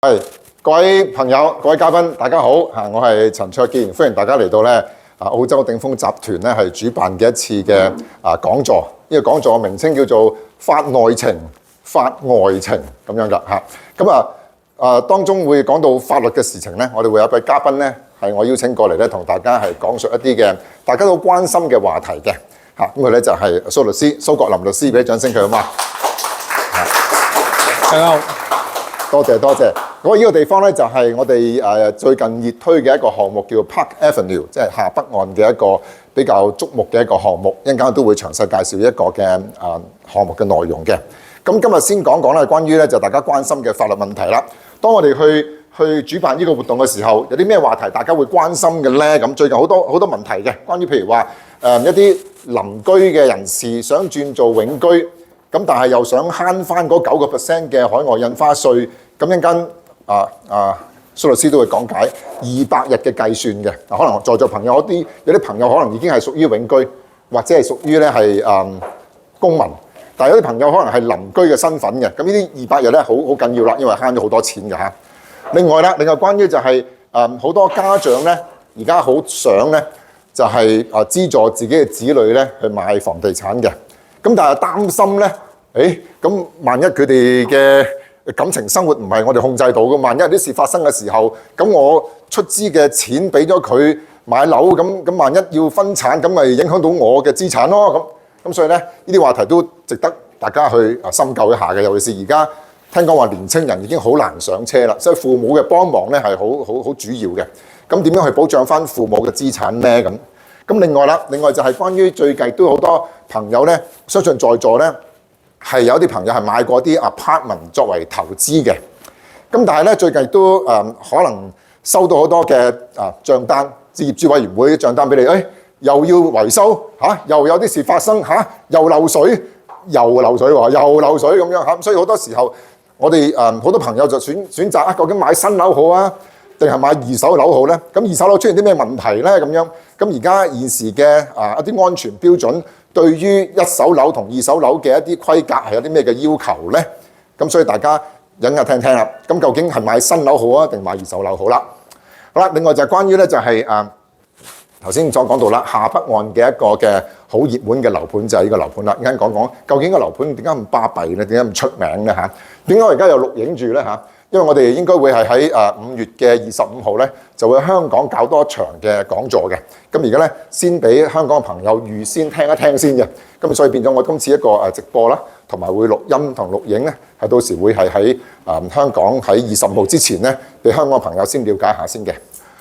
係各位朋友、各位嘉賓，大家好嚇！我係陳焯楗，歡迎大家嚟到咧澳洲鼎豐集團咧係主辦嘅一次嘅講座。呢個講座嘅名稱叫做法內情、法外情咁樣噶嚇。咁當中會講到法律嘅事情咧，我哋會有一位嘉賓咧係我邀請過嚟咧，同大家係講述一啲嘅大家都關心嘅話題嘅嚇。咁佢咧就係蘇律師蘇國林律師，俾啲掌聲佢好嘛？大家好。多謝。咁呢個地方咧就係我哋最近熱推嘅一個項目，叫 Park Avenue， 即係下北岸嘅一個比較矚目嘅一個項目。一陣間都會詳細介紹一個嘅項目嘅內容嘅。咁今日先講講咧，關於咧就大家關心嘅法律問題啦。當我哋去主辦呢個活動嘅時候，有啲咩話題大家會關心嘅咧？咁最近好多問題嘅，關於譬如話一啲鄰居嘅人士想轉做永居。咁但係又想慳翻嗰9% 嘅海外印花稅，咁一陣間蘇律師都會講解200日嘅計算嘅。可能在座朋友有啲朋友可能已經係屬於永居，或者係屬於咧係公民，但係有啲朋友可能係鄰居嘅身份嘅。咁呢啲200日咧好緊要啦，因為慳咗好多錢嘅嚇。另外關於就係好多家長咧，而家好想咧就係資助自己嘅子女咧去買房地產嘅。咁但係擔心咧，咁萬一佢哋嘅感情生活唔係我哋控制到嘅，萬一有啲事發生嘅時候，咁我出資嘅錢俾咗佢買樓，咁萬一要分產，咁咪影響到我嘅資產咯。咁所以咧，呢啲話題都值得大家去深究一下嘅。尤其是而家聽講話年青人已經好難上車啦，所以父母嘅幫忙咧係好主要嘅。咁點樣去保障翻父母嘅資產咧？咁另外就係關於最近都好多朋友咧，相信在座咧係有啲朋友係買過啲 apartment 作為投資嘅。咁但係咧最近都可能收到好多嘅帳單，業主委員會嘅帳單俾你，又要維修又有啲事發生又漏水咁樣。所以好多時候我哋好多朋友就選擇究竟買新樓好啊，定係買二手樓好咧？咁二手樓出現啲咩問題咧？咁而家現時嘅一啲安全標準，對於一手樓同二手樓嘅一啲規格係有啲咩嘅要求咧？咁所以大家忍下聽啦。咁究竟係買新樓好啊，定買二手樓好啦？好啦，另外就係關於咧就係頭先所講到啦，下北岸嘅一個嘅好熱門嘅樓盤就係呢個樓盤啦。而家講講究竟個樓盤點解咁巴閉咧？點解咁出名咧？點解我而家有錄影住咧？因為我哋應該會係喺5月嘅25號咧，就會喺香港搞多場嘅講座嘅。咁而家咧先俾香港嘅朋友預先聽一聽先嘅。咁所以變咗我今次一個直播啦，同埋會錄音同錄影咧，係到時會係喺香港喺25號之前咧，俾香港嘅朋友先了解下先嘅。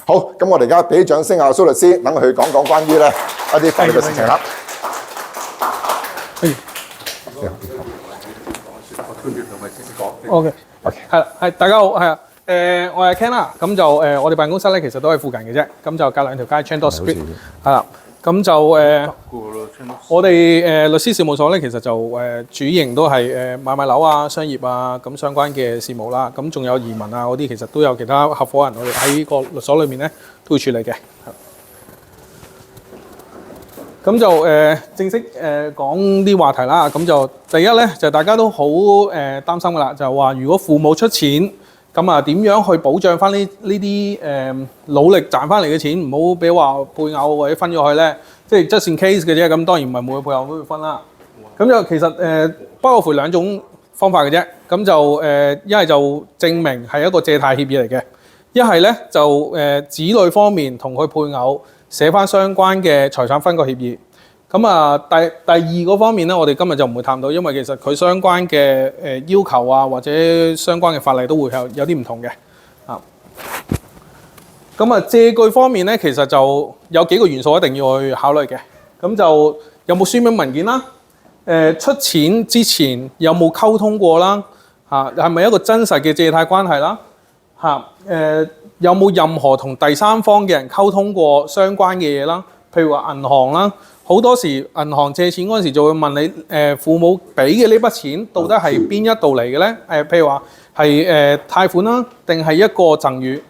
好，咁我哋而家俾啲掌聲蘇律師，等佢講關於咧一啲法律嘅事情啦。OK，係啦，大家好，係啊，我係 Ken 啦，咁就我哋辦公室咧其實都喺附近嘅啫，咁就隔兩條街 Chandler Street， 係啦，咁就我哋律師事務所咧其實就主營都係買樓啊、商業啊咁相關嘅事務啦，咁仲有移民啊嗰啲其實都有其他合夥人，我哋喺個律所裏面咧都會處理嘅。咁就正式講啲話題啦。咁就第一咧，就大家都好擔心噶啦，就話如果父母出錢，咁啊點樣去保障翻呢啲努力賺翻嚟嘅錢，唔好俾話配偶或者分咗去咧，即係 just in case 嘅啫。咁當然唔係每個配偶都會分啦。咁就其實不外乎兩種方法嘅啫。咁就一係就證明係一個借貸協議嚟嘅，一係咧就子女方面同佢配偶寫翻相關嘅財產分割協議。咁啊，第二個方面咧，我哋今日就唔會探到，因為其實佢相關嘅要求啊，或者相關嘅法例都會有啲唔同嘅。咁啊，借據方面咧，其實就有幾個元素一定要去考慮嘅。咁就有冇書面文件啦？出錢之前有冇溝通過啦？係咪一個真實嘅借貸關係啦？有冇任何同第三方嘅人溝通過相關嘅嘢啦？譬如話銀行啦，好多時銀行借錢嗰陣時就會問你父母俾嘅呢筆錢到底係邊一度嚟嘅咧？譬如話係貸款啦，定係一個贈與？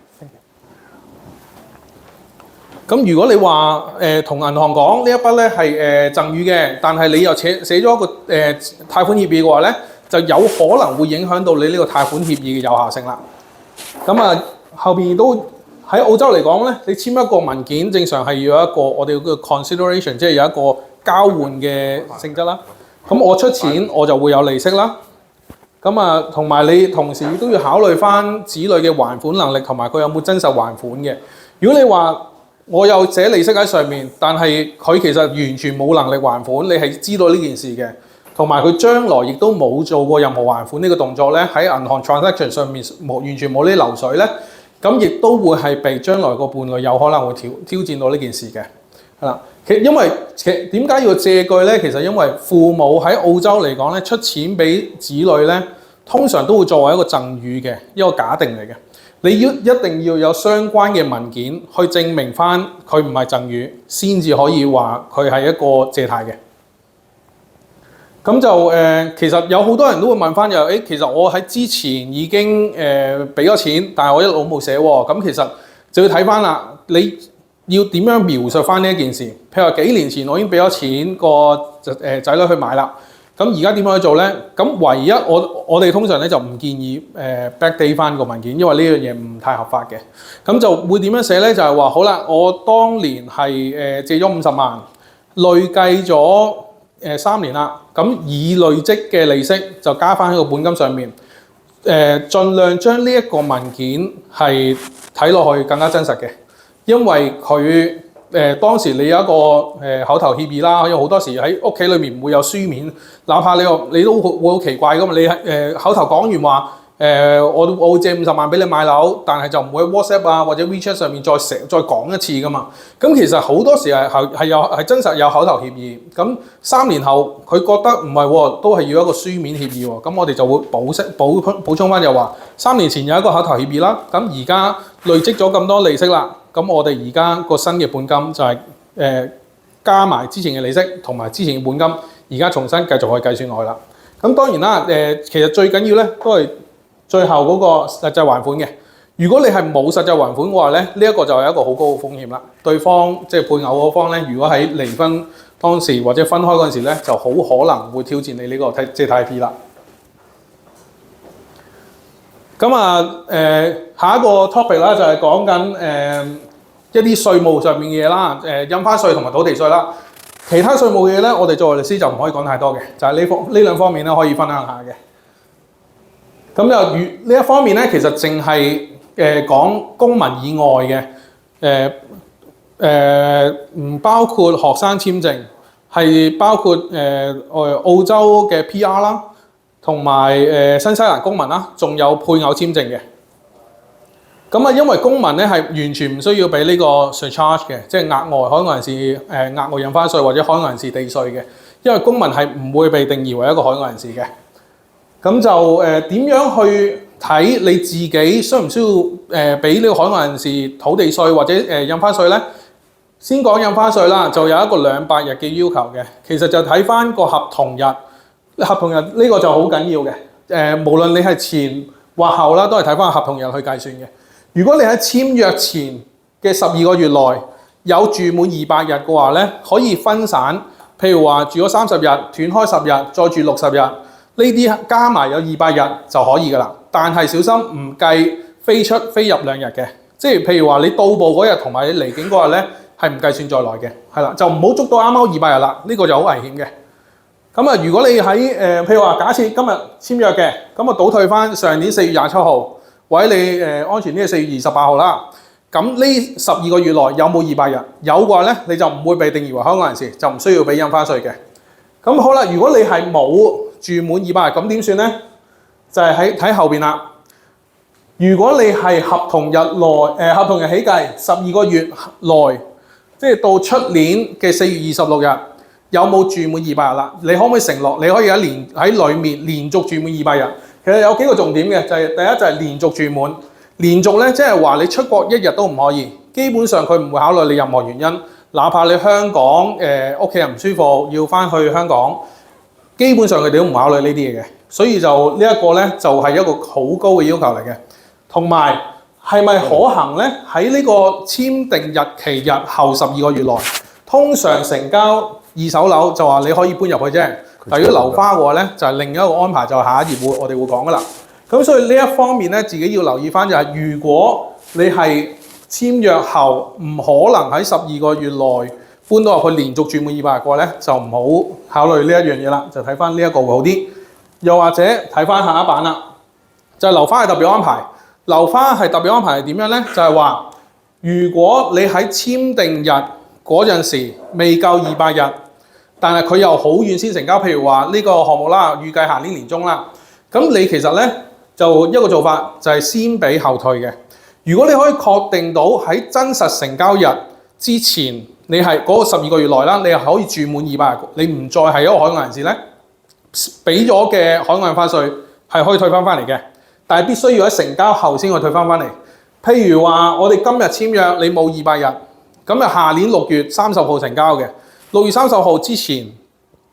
咁如果你話同銀行講呢一筆咧係贈與嘅，但係你又寫咗一個貸款協議嘅話咧，就有可能會影響到你呢個貸款協議嘅有效性啦。咁啊，後邊都喺澳洲嚟講咧，你簽一個文件，正常係要有一個我哋叫 consideration， 即係有一個交換嘅性質啦。咁我出錢，我就會有利息啦。咁啊，同埋你同時都要考慮翻子女嘅還款能力，同埋佢有冇真實還款嘅。如果你話我有寫利息喺上面，但係佢其實完全冇能力還款，你係知道呢件事嘅。同埋佢將來亦都冇做過任何還款呢個動作咧，喺銀行 transaction 上面完全冇呢流水咧，咁亦都會係被將來個伴侶有可能會挑戰到呢件事嘅，係啦。因為點解要借據咧？其實因為父母喺澳洲嚟講咧，出錢俾子女咧，通常都會作為一個贈與嘅一個假定嚟嘅。你一定要有相關嘅文件去證明翻佢唔係贈與，先至可以話佢係一個借貸嘅。咁就其實有好多人都會問翻其實我喺之前已經俾咗錢，但係我一路冇寫喎。咁其實就要睇翻啦，你要點樣描述翻呢一件事？譬如話幾年前我已經俾咗錢個仔女去買啦，咁而家點樣去做咧？咁唯一我哋通常咧就唔建議backdate 翻個文件，因為呢樣嘢唔太合法嘅。咁就會點樣寫咧？就係話好啦，我當年係借咗50萬，累計咗3年啦，咁以累積嘅利息就加翻喺個本金上面，盡量將呢一個文件係睇落去更加真實嘅，因為佢當時你有一個口頭協議啦，因為好多時喺屋企裏面唔會有書面，哪怕你都會好奇怪噶嘛，你口頭講完話我會借50萬俾你買樓，但係就唔會喺 WhatsApp 啊或者 WeChat 上面再講一次噶嘛。咁其實好多時係真實有口頭協議。咁3年後佢覺得唔係喎，都係要一個書面協議喎。咁我哋就會補充翻就話3年前有一個口頭協議啦。咁而家累積咗咁多利息啦，咁我哋而家個新嘅本金就係加埋之前嘅利息同埋之前嘅本金，而家重新繼續去計算落去啦。咁當然啦，其實最緊要咧都係最後嗰個實際還款嘅。如果你係冇實際還款嘅話咧，呢一個就係一個好高嘅風險啦。對方即係配偶嗰方咧，如果喺離婚當時或者分開嗰陣時咧，就好可能會挑戰你呢個借貸 P 啦。咁下一個 topic 啦，就係講緊一啲稅務上面嘅嘢啦，印花稅同埋土地稅啦。其他稅務嘅嘢咧，我哋作為律師就唔可以講太多嘅，就係呢兩方面咧可以分享下嘅。咁就呢一方面咧，其實淨係講公民以外嘅，唔包括學生簽證，係包括澳洲嘅 PR 啦，同埋新西蘭公民啦，仲有配偶簽證嘅。咁因為公民咧係完全唔需要俾呢個 surcharge 嘅，即係額外海外人士額外印花稅或者海外人士地稅嘅，因為公民係唔會被定義為一個海外人士嘅。咁就點樣去睇你自己需唔需要俾呢個海外人士土地稅或者印花稅咧？先講印花稅啦，就有一個200日嘅要求嘅。其實就睇翻個合同日呢個就好緊要嘅。無論你係前或後啦，都係睇翻合同日去計算嘅。如果你喺簽約前嘅12個月內有住滿200日嘅話咧，可以分散，譬如話住咗30日，斷開10日，再住60日。呢啲加埋有200日就可以㗎啦，但係小心唔計飛出飛入2日嘅，即係譬如話你到埗嗰日同埋你離境嗰日咧係唔計算在內嘅，係啦，就唔好捉到啱啱200日啦，呢個就好危險嘅。咁如果你喺譬如話假設今日簽約嘅，咁倒退翻上年4月27號，或者你安全啲係4月28號啦，咁呢12個月內有冇200日？有嘅話咧，你就唔會被定義為香港人士，就唔需要俾印花稅嘅。咁好啦，如果你係冇住滿200日，咁點算咧？就係睇後邊啦。如果你係合同日起計12個月內，即係到出年嘅4月26日，有冇住滿200日啦？你可唔可以承諾你可以喺裡面連續住滿200日？其實有幾個重點嘅，就係第一就係連續住滿。連續咧，即係話你出國1日都唔可以，基本上佢唔會考慮你任何原因，哪怕你香港屋企人唔舒服要翻去香港。基本上佢哋都唔考慮呢啲嘢嘅，所以就呢一個咧就係一個好高嘅要求嚟嘅。同埋係咪可行咧？喺呢個簽訂日期日後12個月內，通常成交二手樓就話你可以搬入去啫。但如果樓花嘅話咧，就係另一個安排，就係下一頁我哋會講噶啦。咁所以呢一方面咧，自己要留意翻就係，如果你係簽約後唔可能喺12個月內搬到入去連續住滿200日嘅話咧，就唔好考慮呢一樣嘢啦，就睇翻呢一個會好啲。又或者睇翻下一版啦，就係留翻係特別安排。留翻係特別安排係點樣咧？就係話，如果你喺簽訂日嗰陣時未夠200日，但係佢又好遠先成交，譬如話呢個項目啦，預計下年年中啦，咁你其實咧就一個做法就係先俾後退嘅。如果你可以確定到喺真實成交日之前，你係嗰個12個月內啦，你係可以住滿200日，你唔再係一個海外人士咧，俾咗嘅海外印花稅係可以退翻嚟嘅，但係必須要喺成交後先可以退翻嚟。譬如話，我哋今日簽約，你冇200日，咁就下年6月30號成交嘅。6月30號之前，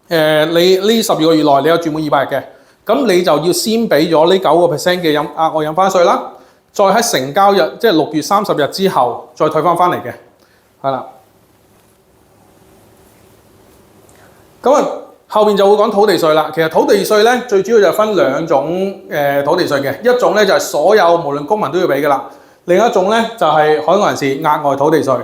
你呢12個月內你有住滿200日嘅，咁你就要先俾咗呢9% 嘅額外印花稅啦。再喺成交日，即係6月30日之後，再退翻嚟嘅，係啦。咁啊，後邊就會講土地稅啦。其實土地稅咧，最主要就分兩種土地稅嘅，一種咧就係所有無論公民都要俾噶啦，另一種咧就係海外人士額外土地稅。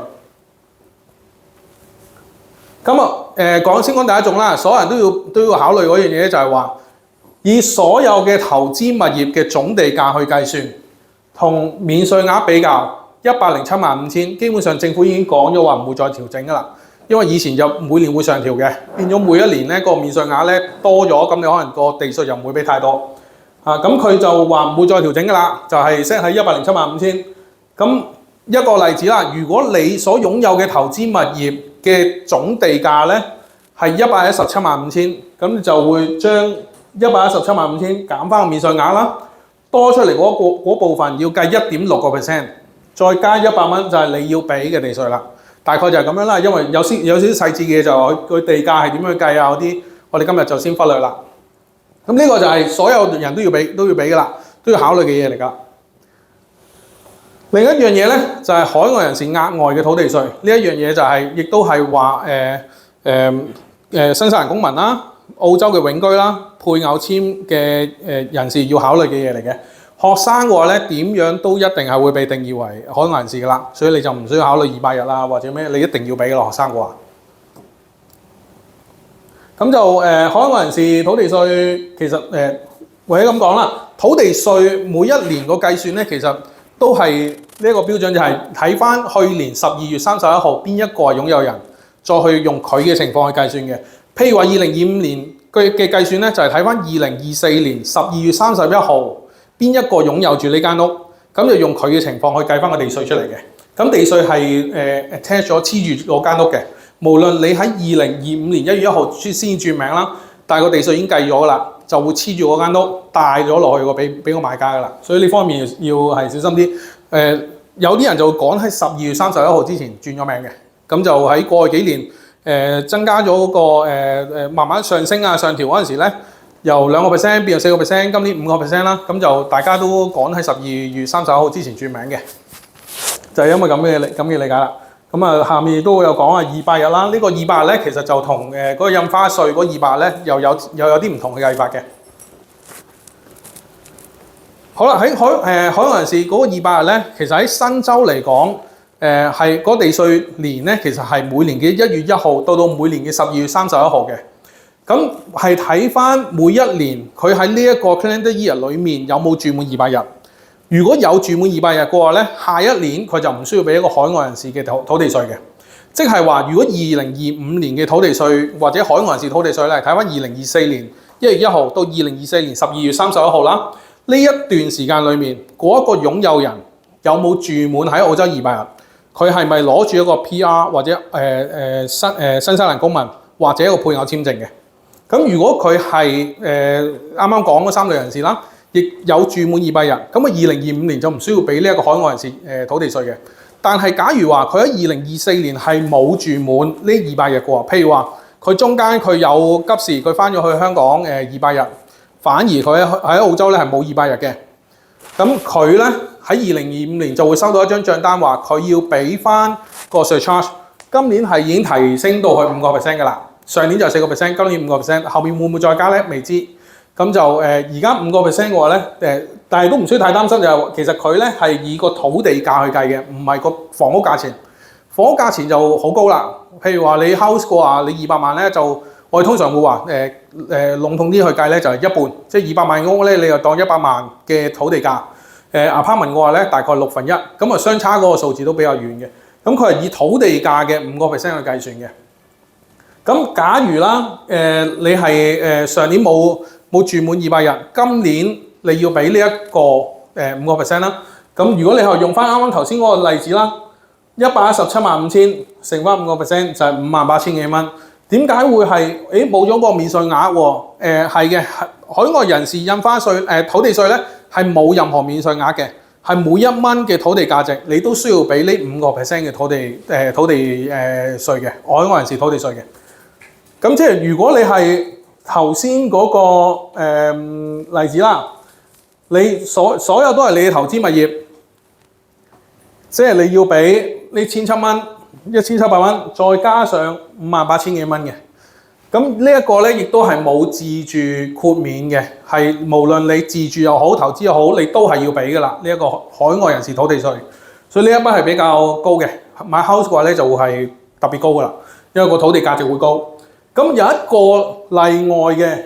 咁啊，先講第一種啦，所有人都要考慮嗰樣嘢就係話，以所有嘅投資物業嘅總地價去計算。同免稅額比較，1075000，基本上政府已經講咗話唔會再調整㗎啦，因為以前就每年會上調嘅，變咗每一年咧個免稅額咧多咗，咁你可能個地稅就唔會俾太多。咁佢就話唔會再調整㗎啦，就係 set 喺1075000。咁一個例子啦，如果你所擁有嘅投資物業嘅總地價咧係1175000，咁就會將1175000減翻個免稅額啦。多出嚟嗰部分要計1.6%，再加100蚊就係你要俾嘅地稅啦。大概就係咁樣啦，因為有少少細節嘅就係佢地價係點樣計啊嗰啲，我哋今日就先忽略啦。咁呢個就係所有人都要俾㗎啦，都要考慮嘅嘢嚟㗎。另一樣嘢咧就係海外人士額外嘅土地稅，呢一樣嘢就係亦都係話新西蘭公民啦、澳洲嘅永居啦、配偶簽嘅人士要考慮嘅嘢嚟嘅。學生嘅話咧，點樣都一定係會被定義為海外人士㗎啦，所以你就唔需要考慮200日啦，或者咩，你一定要俾㗎啦，學生嘅話。咁就海外人士土地稅其實或者咁講啦，土地稅每一年個計算咧，其實都係呢一個標準，就係睇翻去年12月31號邊一個係擁有人，再去用佢嘅情況去計算嘅。譬如話2025年嘅計算咧，就係睇翻2024年12月31號邊一個擁有住呢間屋，咁就用佢嘅情況去計翻個地稅出嚟嘅。咁地稅係attach 咗黐住嗰間屋嘅，無論你喺2025年1月1號先轉名啦，但係個地稅已經計咗㗎啦，就會黐住嗰間屋帶咗落去個俾個買家㗎啦。所以呢方面要係小心啲。有啲人就趕喺12月31號之前轉咗名嘅，咁就喺過去幾年增加咗嗰個慢慢上升啊上調嗰陣時咧，由2% 變到4%，今年5% 啦，咁就大家都趕喺12月31號之前轉名嘅，就係因為咁嘅理解啦。咁啊，下面都有講啊200日啦，呢個200日咧其實就同嗰個印花稅嗰200日咧又有啲唔同嘅計法嘅。好啦，喺海外人士嗰個200日咧，其實喺新州嚟講，係嗰地稅年咧，其實係每年嘅1月1號到每年嘅12月31號嘅。咁係睇翻每一年佢喺呢一個 calendar year 裏面有冇住滿200日。如果有住滿200日嘅話咧，下一年佢就唔需要俾一個海外人士嘅土地稅嘅。即係話，如果2025年嘅土地稅或者海外人士土地稅咧，睇翻2024年1月1號到2024年12月31號啦。呢一段時間裏面，嗰一個擁有人有冇住滿喺澳洲200日？佢係咪攞住一個 PR 或者新西蘭公民或者一個配偶簽證嘅？咁如果佢係啱啱講嗰3類人士啦，亦有住滿200日，咁啊2025年就唔需要俾呢一個海外人士土地稅嘅。但係假如話佢喺2024年係冇住滿呢200日嘅喎，譬如話佢中間佢有急事，佢翻咗去香港200日。反而佢喺澳洲咧係冇200日嘅，咁佢咧喺2025年就會收到一張帳單，話佢要俾翻個 surcharge。今年係已經提升到去5% 㗎啦，上年就係4%，今年5%，後面會唔會再加咧？未知。咁就而家5% 嘅話咧，但係都唔需要太擔心，就係其實佢咧係以個土地價去計嘅，唔係個房屋價錢。房屋價錢就好高啦。譬如話你 house 嘅話，你200萬咧就我哋通常會話籠統啲去計咧就係一半，即係200萬屋咧你就當100萬嘅土地價。apartment 嘅話咧大概6分一，咁啊相差嗰個數字都比較遠嘅。咁佢係以土地價嘅5%去計算嘅。咁假如啦，你係上年冇住滿200日，今年你要俾呢一個5% 啦。咁如果你係用翻啱啱頭先嗰個例子啦，1175000乘翻5%就係58000幾蚊。點解會係冇咗個免稅額喎？係嘅，海外人士印花稅土地稅咧係冇任何免稅額嘅，係每1蚊嘅土地價值你都需要俾呢5% 嘅土地稅嘅，海外人士土地稅嘅。咁即係如果你係頭先嗰個例子啦，你所有都係你嘅投資物業，即係你要俾呢1700蚊、1700蚊，再加上58000幾蚊嘅。咁呢一個咧，亦都係冇自住豁免嘅，係無論你自住又好、投資又好，你都係要俾噶啦。呢一個海外人士土地稅，所以呢一筆係比較高嘅。買 house 嘅話咧，就會係特別高噶啦，因為個土地價值會高。咁有一個例外嘅，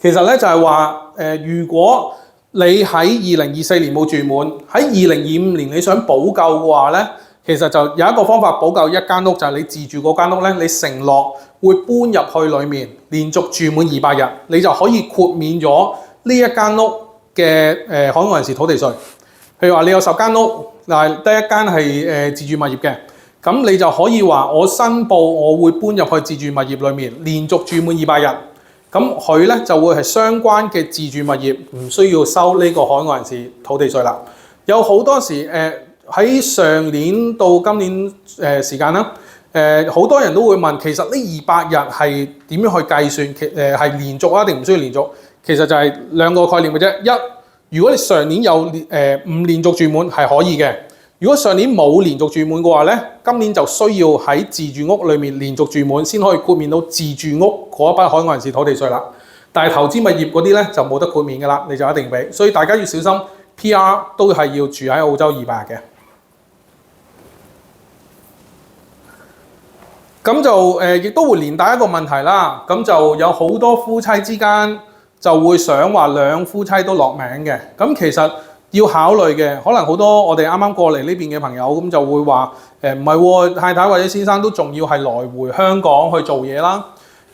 其實咧就係話如果你喺2024年冇住滿，喺2025年你想補救嘅話咧，其實就有一個方法補救一間屋，就係你自住嗰間屋咧，你承諾會搬入去裡面，連續住滿200日，你就可以豁免咗呢一間屋嘅海外人士土地稅。譬如話你有10間屋，嗱得一間係自住物業嘅。咁你就可以話我申報我會搬入去自住物業裏面，連續住滿200日，咁佢咧就會係相關嘅自住物業唔需要收呢個海外人士土地稅啦。有好多時喺上年到今年時間啦，好多人都會問，其實呢200日係點樣去計算？係連續啊定唔需要連續？其實就係兩個概念嘅啫。一，如果你上年有唔連續住滿係可以嘅。如果上年冇連續住滿嘅話咧，今年就需要喺自住屋裏面連續住滿先可以豁免到自住屋嗰一筆海外人士土地稅啦。但係投資物業嗰啲咧就冇得豁免㗎啦，你就一定俾。所以大家要小心 PR 都係要住喺澳洲200日嘅。咁就亦都會連帶一個問題啦。咁就有好多夫妻之間就會想話兩夫妻都落名嘅。咁其實要考慮嘅，可能好多我哋啱啱過嚟呢邊嘅朋友咁就會話唔係喎，太太或者先生都仲要係來回香港去做嘢啦，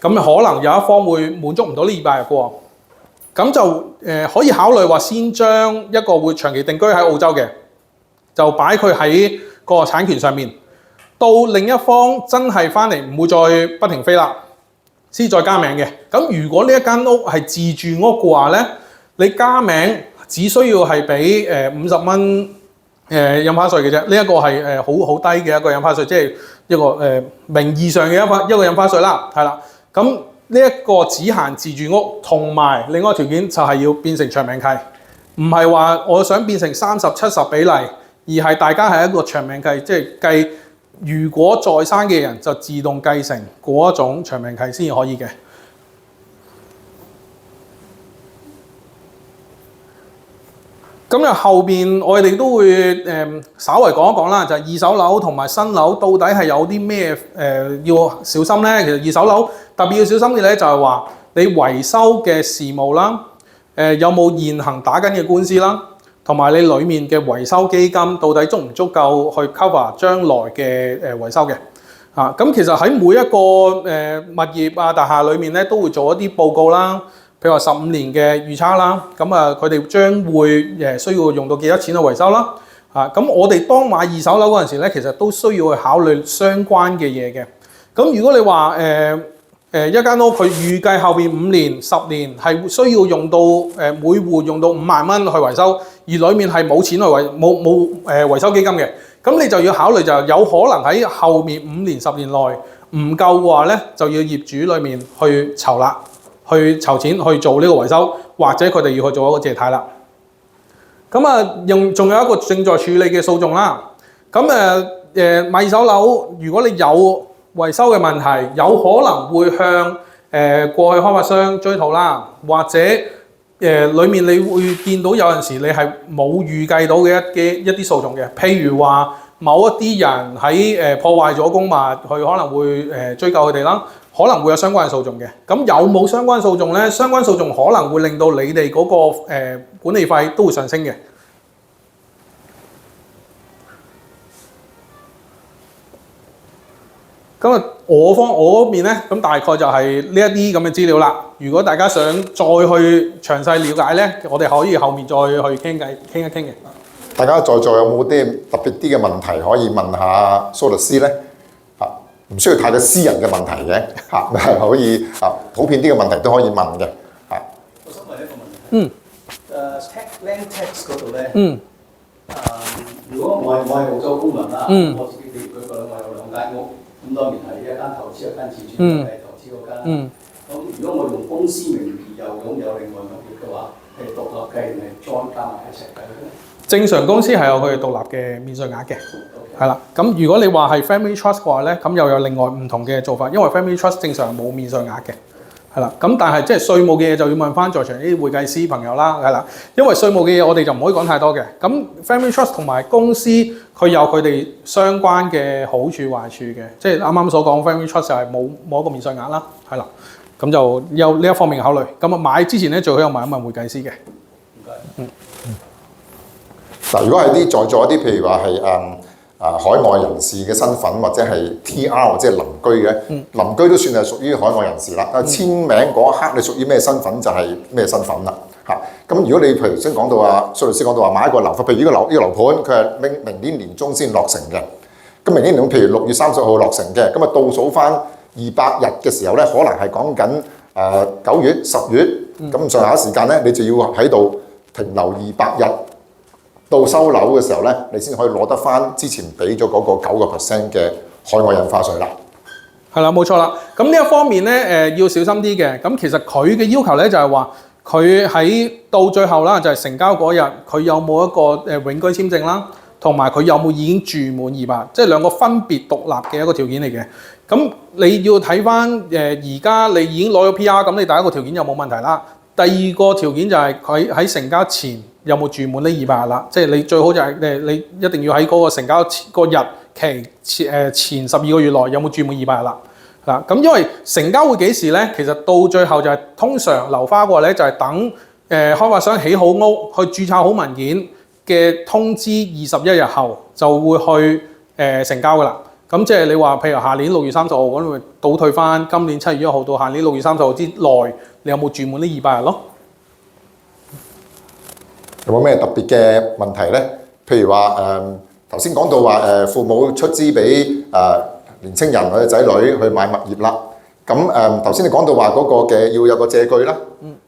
咁可能有一方會滿足唔到呢200日嘅喎，咁就可以考慮話先將一個會長期定居喺澳洲嘅，就擺佢喺個產權上面，到另一方真係翻嚟唔會再不停飛啦，先再加名嘅。咁如果呢一間屋係自住屋嘅話咧，你加名只需要係俾50蚊印花稅嘅啫，呢一個係好低嘅一個印花稅，即係一個名義上嘅一個印花稅啦，係啦。咁呢一個只限自住屋，同埋另外一個條件就係要變成長命契，唔係話我想變成30-70比例，而係大家係一個長命契，即係計如果在生嘅人就自動繼承嗰一種長命契先至可以嘅。咁就後邊我哋都會稍微講一講啦，就係二手樓同埋新樓到底係有啲咩要小心咧？其實二手樓特別要小心嘅咧，就係話你維修嘅事務啦，有冇現行打緊嘅官司啦，同埋你裡面嘅維修基金到底足唔足夠去 cover 將來嘅維修嘅。咁其實喺每一個物業啊大廈裏面咧，都會做一啲報告啦。譬如話15年嘅預測啦，咁佢哋將會需要用到幾多錢去維修啦。咁我哋當買二手樓嗰陣時咧，其實都需要去考慮相關嘅嘢嘅。咁如果你話一間屋佢預計後邊5年、10年係需要用到每戶用到5萬蚊去維修，而裡面係冇錢去冇維修基金嘅，咁你就要考慮就有可能喺後面5年、10年內唔夠嘅話咧，就要業主裡面去籌啦。去籌錢去做呢個維修，或者佢哋要去做一個借貸啦。咁仲有一個正在處理嘅訴訟啦。咁買二手樓，如果你有維修嘅問題，有可能會向過去開發商追討啦，或者裡面你會見到有陣時你係冇預計到嘅一啲訴訟嘅，譬如話某一啲人喺破壞咗公物，佢可能會追究佢哋啦，可能會有相關嘅訴訟嘅。咁有冇相關訴訟咧？相關訴訟可能會令到你哋嗰個管理費都會上升嘅。咁啊，我嗰邊咧，咁大概就係呢一啲咁嘅資料啦。如果大家想再去詳細了解咧，我哋可以後面再去傾一傾嘅。大家在座有冇啲特別啲嘅問題可以問下蘇律師咧？嚇，唔需要太過私人嘅問題嘅嚇，可以普遍啲嘅問題都可以問嘅嚇。我想問一個問題。land tax 嗰度咧，如果我係澳洲公民啦，我自己譬如舉個例，我有2間屋。咁當然係一間投資，一間自住，係投資嗰間。咁如果我用公司名義又擁有另外物業嘅話，係獨立計定係 join 加埋一齊計咧？正常公司係有佢獨立嘅免稅額嘅，係啦。咁如果你話係 family trust 嘅話咧，咁又有另外唔同嘅做法，因為 family trust 正常冇免稅額嘅，係啦。咁但係即係稅務嘅嘢就要問翻在場啲會計師朋友啦，係啦。因為稅務嘅嘢我哋就唔可以講太多嘅。咁 family trust 同埋公司佢有佢哋相關嘅好處壞處嘅，即係啱啱所講 family trust 就係冇一個免稅額啦，係啦。咁就有呢一方面嘅考慮。咁啊買之前咧最好有問一問會計師嘅。嗱，如果係啲在座一啲，譬如話係海外人士嘅身份，或者係 TR 即係鄰居嘅，鄰居都算係屬於海外人士啦。簽名嗰一刻你屬於咩身份就係咩身份啦。嚇，咁如果你譬如先講到蘇律師講到話買一個樓，譬如呢個樓盤，佢係明年年中先落成嘅。咁明年年中譬如6月30號落成嘅，咁啊倒數翻200日嘅時候咧，可能係講緊9月、10月咁上下時間咧，你就要喺度停留200日。到收樓嘅時候咧，你先可以攞得翻之前俾咗嗰個9% 嘅海外印花稅啦。係啦，冇錯啦。咁呢一方面咧，要小心啲嘅。咁其實佢嘅要求咧就係話，佢喺到最後啦，就係成交嗰日，佢有冇一個永居簽證啦，同埋佢有冇已經住滿200，即係兩個分別獨立嘅一個條件嚟嘅。咁你要睇翻而家你已經攞咗 PR，咁你第一個條件就冇問題啦。第二個條件就係佢喺成交前有冇住滿呢200日啦，即係你最好就係你一定要喺嗰個成交個日期前12個月內有冇住滿200日啦。嗱，咁因為成交會幾時咧？其實到最後就係通常樓花嘅話咧，就係等開發商起好屋，去註冊好文件嘅通知21日後就會去成交噶啦。咁即係你話，譬如下年6月30號咁，咪倒退翻今年7月1號到下年6月30號之內，你有冇住滿呢200日咯？有冇咩特別嘅問題咧？譬如話頭先講到話父母出資俾年青人或者仔女去買物業啦。咁頭先你講到話嗰個嘅要有個借據啦。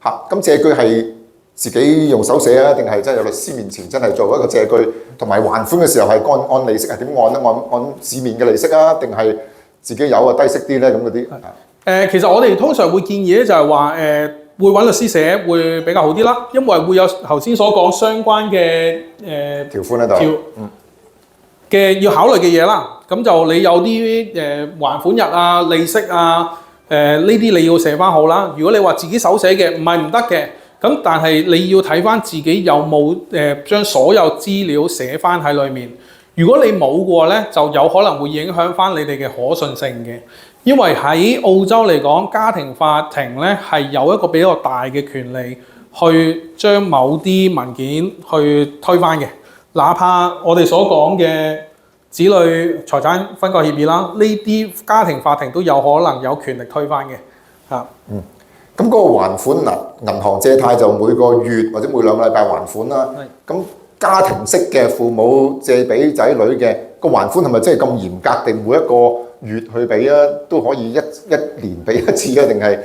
嚇，咁借據係自己用手寫啊，定係真係有律師面前真係做一個借據？同埋還款嘅時候係按利息係點按咧？按市面嘅利息啊，定係自己有低息啲咧？咁嗰啲其實我哋通常會建議咧，就係話會揾律師寫會比較好啲啦，因為會有頭先所講相關嘅條款喺度嘅要考慮嘅嘢啦。咁就你有啲還款日啊、利息啊，呢啲你要寫翻好啦。如果你話自己手寫嘅唔係唔得嘅。咁但係你要睇翻自己有冇將所有資料寫翻喺裏面。如果你冇嘅話咧，就有可能會影響翻你哋嘅可信性嘅。因為喺澳洲嚟講，家庭法庭咧係有一個比較大嘅權利去將某啲文件去推翻嘅。哪怕我哋所講嘅子女財產分割協議啦，呢啲家庭法庭都有可能有權力推翻嘅。嚇，咁嗰個還款嗱，銀行借貸就每個月或者每2個禮拜還款啦。咁家庭式嘅父母借俾仔女嘅個還款係咪真係咁嚴格？定每一個月去俾啊，都可以一年俾一次啊？定係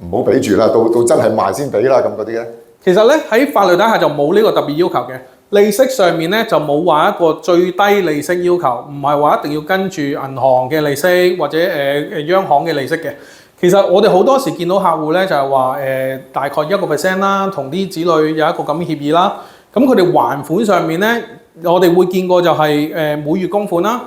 唔好俾住啦？到真係賣先俾啦咁嗰啲咧？其實咧喺法律底下就冇呢個特別要求嘅。利息上面咧就冇話一個最低利息要求，唔係話一定要跟住銀行嘅利息或者央行嘅利息嘅。其實我哋好多時見到客戶咧就係話大概1% 啦，同啲子女有一個咁嘅協議啦。咁佢哋還款上面咧，我哋會見過就係每月供款啦，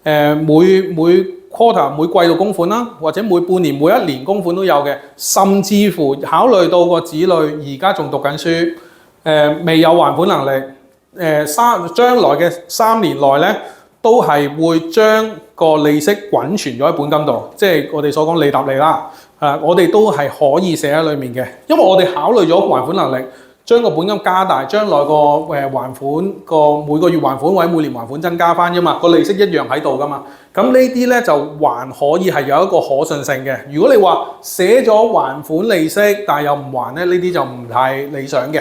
每 quarter 每季度供款啦，或者每半年每一年供款都有嘅，甚至乎考慮到個子女而家仲讀緊書，未有還款能力，將來嘅3年內咧都係會將個利息滾存咗喺本金度，即係我哋所講利搭利啦。我哋都係可以寫喺裡面嘅，因為我哋考慮咗還款能力，將個本金加大，將來個還款個每個月還款或者每年還款增加翻啫嘛，個利息一樣喺度噶嘛。咁呢啲咧就還可以係有一個可信性嘅。如果你話寫咗還款利息，但係又唔還咧，呢啲就唔太理想嘅。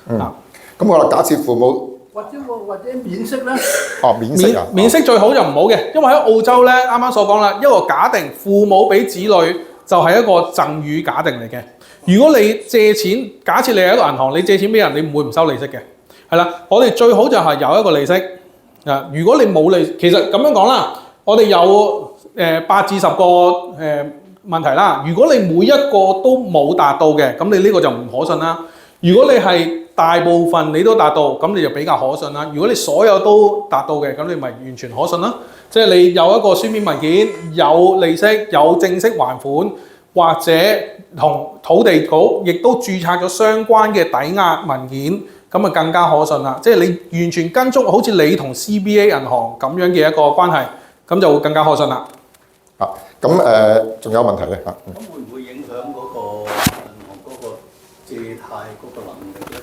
咁我哋假設父母或者免息咧？免息免息最好就唔好嘅，因為喺澳洲咧，啱啱所講啦，一個假定父母俾子女就係一個贈與假定嚟嘅。如果你借錢，假設你係一個銀行，你借錢俾人，你唔會唔收利息嘅。係啦，我哋最好就係有一個利息。如果你冇利，其實咁樣講啦，我哋有8至10個問題啦。如果你每一個都冇達到嘅，咁你呢個就唔可信啦。如果你係大部分你都達到，咁你就比較可信啦。如果你所有都達到嘅，咁你咪完全可信啦。即係你有一個書面文件，有利息，有正式還款，或者同土地局亦都註冊咗相關嘅抵押文件，咁啊更加可信啦。即係你完全跟足好似你同 CBA 銀行咁樣嘅一個關係，咁就會更加可信啦。咁仲有問題咧？咁會唔會影響嗰個銀行嗰個借貸嗰個能力咧？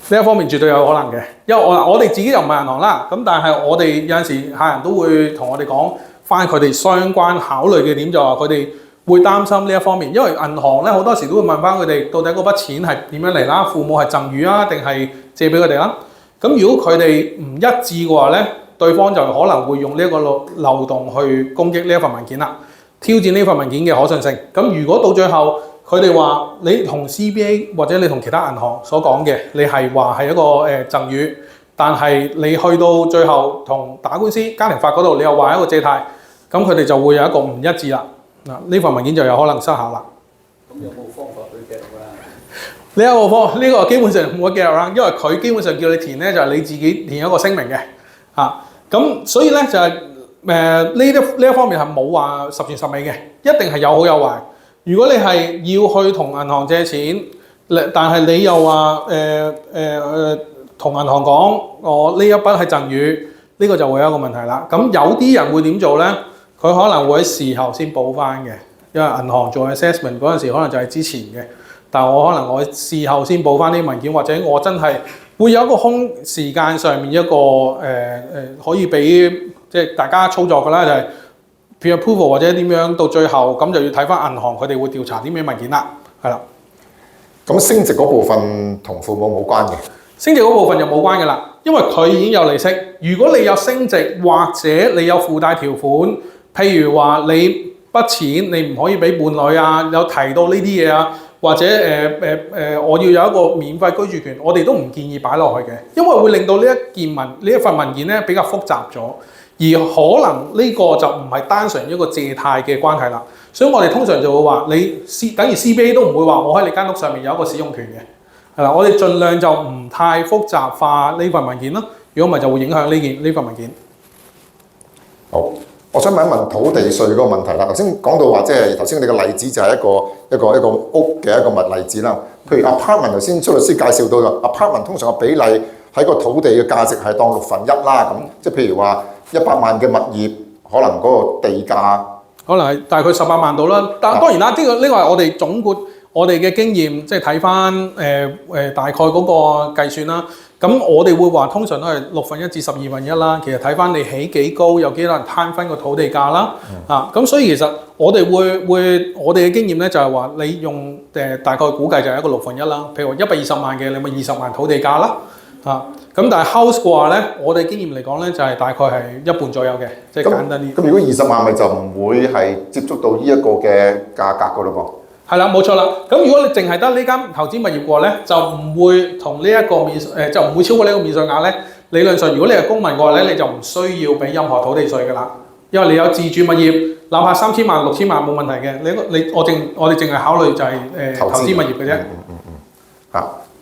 呢一方面絕對有可能嘅，因為我哋自己又唔係銀行啦，咁但係我哋有陣時客人都會同我哋講翻佢哋相關考慮嘅點，就話佢哋會擔心呢一方面，因為銀行咧好多時都會問翻佢哋到底嗰筆錢係點樣嚟啦，父母係贈與啊定係借俾佢哋啦。咁如果佢哋唔一致嘅話咧，對方就可能會用呢一個漏洞去攻擊呢一份文件啦，挑戰呢份文件嘅可信性。咁如果到最後佢哋話你同 CBA 或者你同其他銀行所講嘅，你係話係一個贈與，但係你去到最後同打官司家庭法嗰度，你又話一個借貸，咁佢哋就會有一個唔一致啦。呢份文件就有可能失效啦。咁有冇方法去 get around？呢個基本上冇得 get around，因為佢基本上叫你填咧就係你自己填一個聲明嘅。咁所以咧就係呢一方面係冇話十全十美嘅，一定係有好有壞。如果你係要去同銀行借錢，但係你又話同銀行講我呢一筆係贈與，呢個就會有一個問題啦。咁有啲人會點做咧？佢可能會喺事後先補翻嘅，因為銀行做 assessment 嗰陣時可能就係之前嘅，但係我可能我事後先補翻啲文件，或者我真係會有一個空時間上面一個可以俾即係大家操作㗎啦，就係 pre-approval 或者點樣到最後咁就要睇翻銀行佢哋會調查啲咩文件啦，係啦。咁升值嗰部分同父母冇關嘅，升值嗰部分就冇關嘅啦，因為佢已經有利息。如果你有升值或者你有附帶條款，譬如話你筆錢你唔可以俾伴侶啊，有提到呢啲嘢啊，或者我要有一個免費居住權，我哋都唔建議擺落去嘅，因為會令到呢一份文件咧比較複雜咗，而可能呢個就唔係單純一個借貸嘅關係啦。所以我哋通常就會話你等於 CBA 都唔會話我喺你間屋上面有一個使用權嘅，係啦，我哋盡量就唔太複雜化呢份文件啦。如果唔係就會影響呢份文件。好。我想問一問土地稅嗰個問題啦。頭先講到話，即係頭先你個例子就係一個屋嘅一個例子啦。譬如 apartment 頭先蘇律師介紹到啦 ，apartment 通常個比例喺個土地嘅價值係當1/6啦。咁即係譬如話100萬嘅物業，可能嗰個地價可能係大概18萬到啦。但當然啦，呢個係我哋總括我哋嘅經驗，即係睇翻大概嗰個計算啦。咁我哋會話通常都係1/6至1/12啦。其實睇翻你起幾高，有幾多人攤分個土地價啦。咁所以其實我哋我哋嘅經驗咧就係話你用大概估計就係一個1/6啦。譬如話120萬嘅，你咪20萬土地價啦。咁但係 house 嘅話咧，我哋經驗嚟講咧就係大概係一半左右嘅，即係簡單啲。咁如果20萬咪就唔會係接觸到呢一個嘅價格噶咯噃。係啦，冇錯啦。咁如果你淨係得呢間投資物業嘅話咧，就唔會同呢一個就唔會超過呢個免稅額咧。理論上，如果你係公民嘅話咧，你就唔需要俾任何土地稅㗎啦。因為你有自住物業，哪怕3000萬、6000萬冇問題嘅。我哋淨係考慮就係投資物業嘅啫。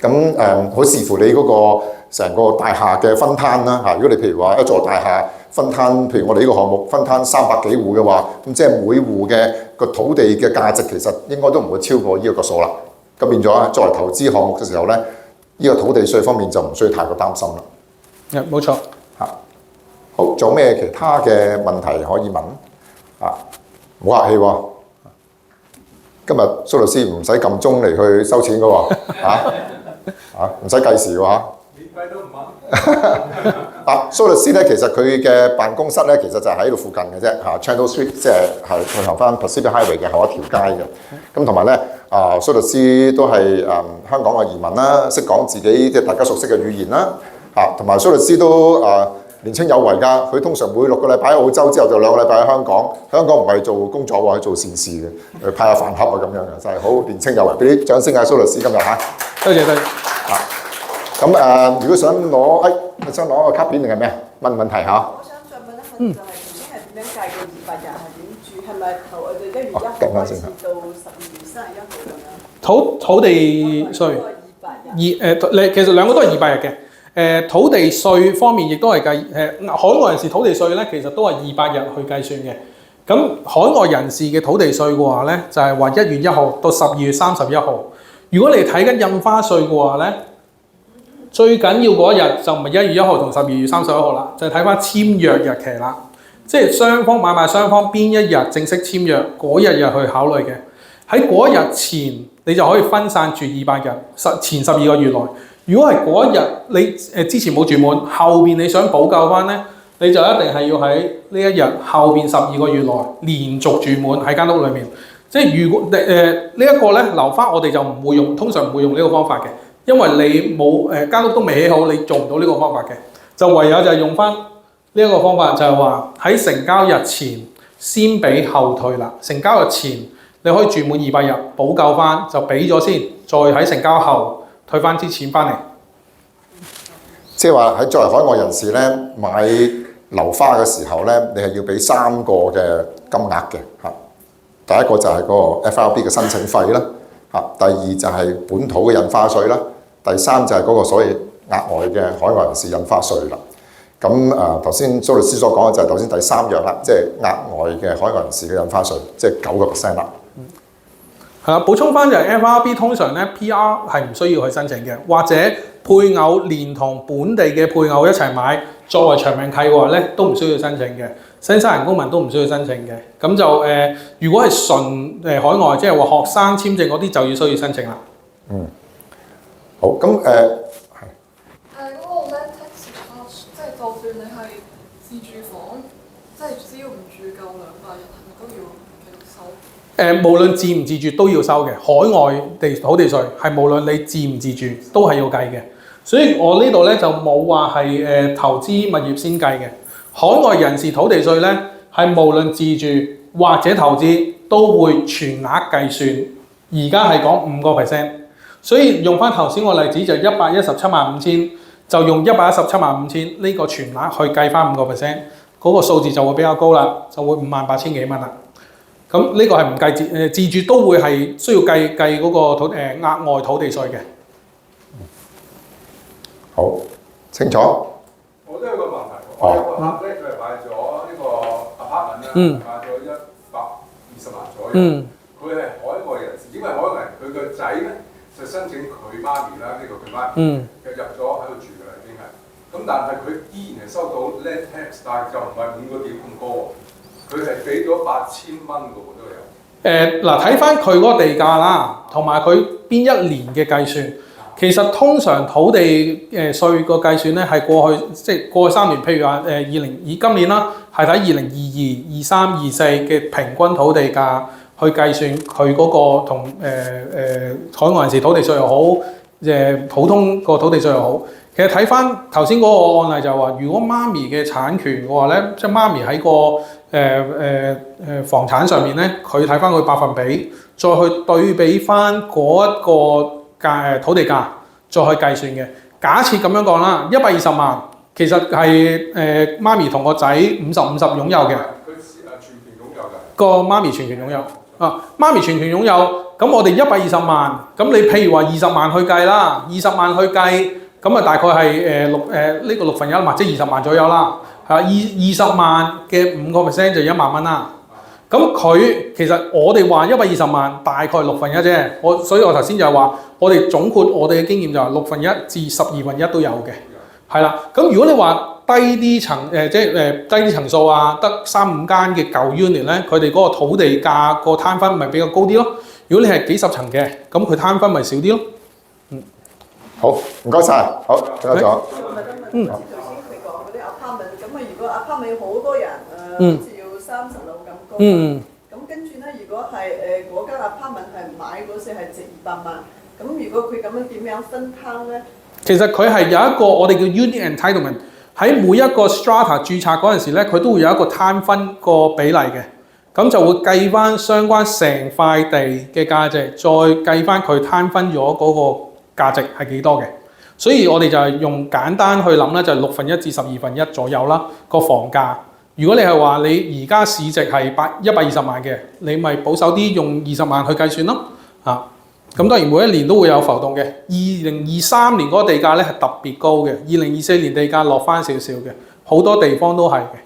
咁好視乎你嗰個成個大廈嘅分攤啦。如果你譬如話一座大廈分攤，譬如我哋呢個項目分攤300幾戶嘅話，咁即係每戶嘅個土地嘅價值其實應該都唔會超過呢一個數啦。咁變咗作為投資項目嘅時候咧，呢個土地稅方面就唔需要太過擔心啦。冇錯。嚇，好，仲有咩其他嘅問題可以問？啊，唔好客氣喎。今日蘇律師唔使撳鐘嚟去收錢嘅喎，唔使計時嘅喎。免費都唔問。蘇律師咧，其實佢嘅辦公室咧，其實就喺度附近嘅啫，Channel Street， 即係去行翻 Pacific Highway 嘅後一條街嘅。咁同埋咧，蘇律師都係香港嘅移民啦，識講自己即係大家熟悉嘅語言啦，同埋蘇律師都年青有為㗎。佢通常每6個禮拜喺澳洲之後，就2個禮拜喺香港。香港唔係做工作喎，係做善事嘅，去派下飯盒啊咁樣嘅，真係好年青有為。俾啲掌聲啊，蘇律師今日嚇。多謝。咁如果想攞，想攞個卡片定係咩？問問題嚇。我想再問一問，就係頭先係點樣計個200日係點住？係咪頭我哋1月1號開始到12月31號咁樣？土地稅其實兩個都係200日嘅。土地稅方面亦都係計海外人士土地稅咧，其實都係200日去計算嘅。咁海外人士嘅土地稅嘅話咧，就係話1月1號到12月31號。如果你睇緊印花稅嘅話咧，最緊要嗰一日就唔係1月1號同12月31號啦，就係睇翻簽約日期啦。即係雙方買賣雙方邊一日正式簽約嗰一日去考慮嘅。喺嗰一日前，你就可以分散住200日，前12個月內。如果係嗰一日你之前冇住滿，後邊你想補救翻咧，你就一定係要喺呢一日後邊12個月內連續住滿喺間屋裏面。即係如果呢一個咧留翻，我哋就唔會用，通常唔會用呢個方法嘅。因為你冇間屋都未起好，你做唔到呢個方法嘅，就唯有就係用翻呢一個方法，就係話喺成交日前先俾後退啦。成交日前你可以住滿200日，補救翻就俾咗先，再喺成交後退翻啲錢翻嚟。即係話喺作為海外人士咧買樓花嘅時候咧，你係要俾3個嘅金額嘅嚇。第一個就係嗰個 FRB 嘅申請費啦。第二就係本土嘅印花稅啦，第三就係嗰個所謂額外嘅海外人士印花稅啦。咁頭先蘇律師所講嘅就係頭先第3樣啦，即係額外嘅海外人士嘅印花稅，即係9% 啦。係啦，補充翻就係 FRB 通常咧 PR 係唔需要去申請嘅，或者配偶連同本地嘅配偶一齊買作為長命契嘅話咧，都唔需要申請嘅。新西蘭公民都唔需要申請嘅。咁就如果係純海外，即係話學生簽證嗰啲，就要需要申請啦。好，咁嗰個 land tax charge， 即係就算你係自住房，即係只要唔住夠200日，係咪都要繼續收？無論自唔自住都要收嘅。海外土地稅係無論你自唔自住都係要計嘅。所以我呢度咧就冇話係投資物業先計嘅。海外人士土地稅咧係無論自住或者投資都會全額計算。而家係講5%，所以用翻頭先個例子就1175000，就用1175000呢個全額去計翻5%，嗰個數字就會比較高啦，就會58000幾蚊啦。咁呢個係唔計自住都會係需要計嗰個額外土地稅嘅。好清楚。我都有個問題，我有個客咧，佢係買咗呢個 apartment 啦，買咗120萬左右。佢係海外人士，點解海外人？佢個仔咧就申請佢媽咪啦，呢個佢媽咪就入咗喺度住㗎啦，已經係。咁但係佢依然係收到 land tax， 但係就唔係5個點咁高喎。佢係俾咗8000蚊㗎喎，都有。嗱，睇翻佢嗰個地價啦，同埋佢邊一年嘅計算。其實通常土地稅個計算咧係過去過去3年，譬如話以今年啦，係睇2022、23、24嘅平均土地價去計算佢嗰個同海外人士土地稅又好，普通個土地稅又好。其實睇翻頭先嗰個案例就係話，如果媽咪嘅產權嘅話咧，即係媽咪喺個房產上面咧，佢睇翻佢百分比，再去對比翻嗰一個土地價再去計算嘅。假設咁樣講啦，120萬其實係媽咪同個仔50-50擁有嘅。佢全權擁有㗎。個媽咪全權擁有啊，媽咪全權擁有。咁我哋120萬，咁你譬如話20萬去計啦，20萬去計，咁啊大概係呢個1/6或者20萬左右啦。20萬嘅5%就1萬蚊啦。咁佢其實我哋話120萬大概1/6啫，所以我頭先就係話，我哋總括我哋嘅經驗就係1/6至12/1都有嘅，係啦。咁如果你話低啲層低啲層數啊，得3-5間嘅舊 unit 咧，佢哋嗰個土地價個攤分咪比較高啲咯。如果你係幾十層嘅，咁佢攤分咪少啲咯。好，唔該晒。好，仲有。頭先佢講嗰啲 apartment，咁如果 apartment 好多人好似要30樓咁高，咁跟住咧，如果係嗰間 apartment 係買嗰時係值200萬，咁如果佢咁樣點樣分攤咧？其實佢係有一個我哋叫 unit entitlement， 喺每一個 strata 註冊嗰陣時咧，佢都會有一個攤分個比例嘅，咁就會計翻相關成塊地嘅價值，再計翻佢攤分咗嗰個價值係幾多嘅。所以我哋就係用簡單去諗咧，就係1/6至12/1左右啦個房價。如果你係話你而家市值係120萬嘅，你咪保守啲用20萬去計算咯。咁當然每一年都會有浮動嘅。2023年嗰個地價咧係特別高嘅，2024年地價落翻少少嘅，好多地方都係嘅。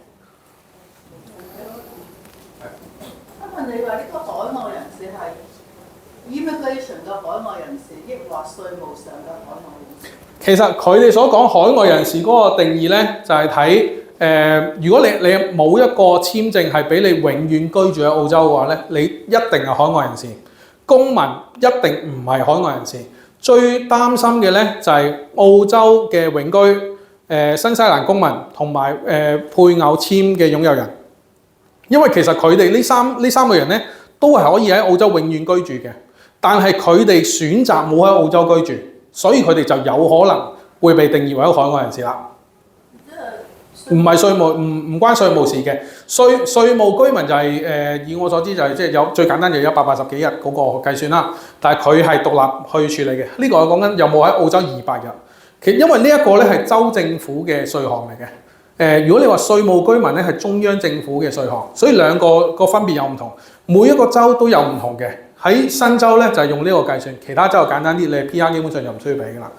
問你話呢個海外人士係 immigration 嘅海外人士，抑或稅務上嘅海外人士？其實佢哋所講海外人士嗰個定義咧，就係睇如果你冇一個簽證係俾你永遠居住喺澳洲嘅話咧，你一定係海外人士。公民一定唔係海外人士。最擔心嘅咧就係澳洲嘅永居、新西蘭公民同埋配偶簽嘅擁有人，因為其實佢哋呢三類人咧都係可以喺澳洲永遠居住嘅，但係佢哋選擇冇喺澳洲居住，所以佢哋就有可能會被定義為一個海外人士啦。唔係稅務，唔關稅務事嘅。稅務居民就係以我所知就係即係有最簡單就有180幾日嗰個計算啦。但係佢係獨立去處理嘅。呢個我講緊有冇喺澳洲200日。因為呢一個咧係州政府嘅稅項嚟嘅。如果你話稅務居民咧係中央政府嘅稅項，所以兩個分別有唔同。每一個州都有唔同嘅。喺新州咧就係用呢個計算，其他州就簡單啲，你係 PR 基本上就唔需要俾㗎啦。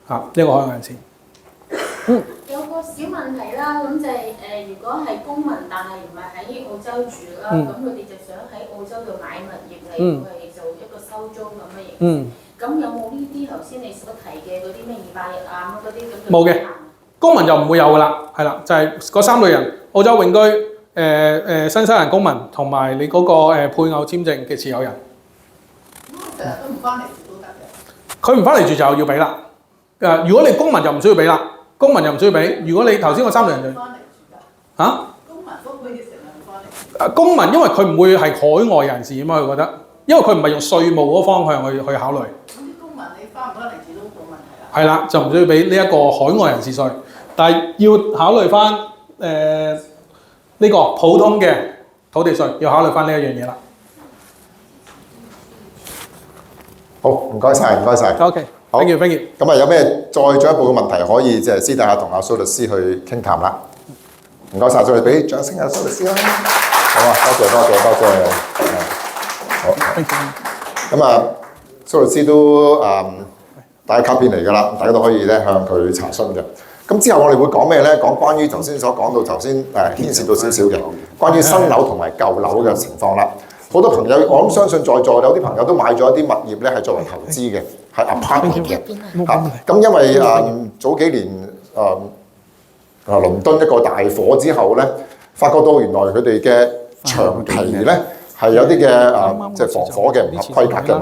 呢個海外人士。有個小問題啦，咁就係如果係公民，但係唔係喺澳洲住啦，咁佢哋就想喺澳洲度買物業嚟去做一個收租咁嘅形式。咁有冇呢啲頭先你所提嘅嗰啲咩200日啊嗰啲咁？冇嘅，公民就唔會有㗎啦，係啦，就係嗰3類人：澳洲永居、新西蘭公民同埋你嗰個配偶簽證嘅持有人。成日都唔翻嚟住都得嘅。佢唔翻嚟住就要俾啦。如果你公民就唔需要俾啦。公民又唔需要俾。如果你頭先個3類人就公民都可以成日翻嚟。公民因為佢唔會係海外人士啊嘛，佢覺得，因為佢唔係用稅務嗰方向去考慮。咁啲公民你翻唔翻嚟住都冇問題啦。係啦，就唔需要俾呢一個海外人士稅，但係要考慮翻呢個普通嘅土地稅，要考慮翻呢一樣嘢啦。好，唔該晒，唔該晒。OK。thank you。咁啊，有咩再進一步嘅問題可以即係私底下同阿蘇律師去傾談啦。唔該晒，再嚟俾掌聲阿蘇律師啦。好啊，多謝。好。咁啊，蘇律師都帶卡片嚟㗎啦，大家都可以咧向佢查詢嘅。咁之後我哋會講咩咧？講關於頭先所講到頭先牽涉到少少嘅，關於新樓同埋舊樓嘅情況啦。好多朋友，我諗相信在座有啲朋友都買咗一啲物業咧，係作為投資嘅，係 apartment 嘅。咁因為早幾年倫敦一個大火之後咧，發覺到原來佢哋嘅長期咧係有啲嘅即係防火嘅唔合規格嘅物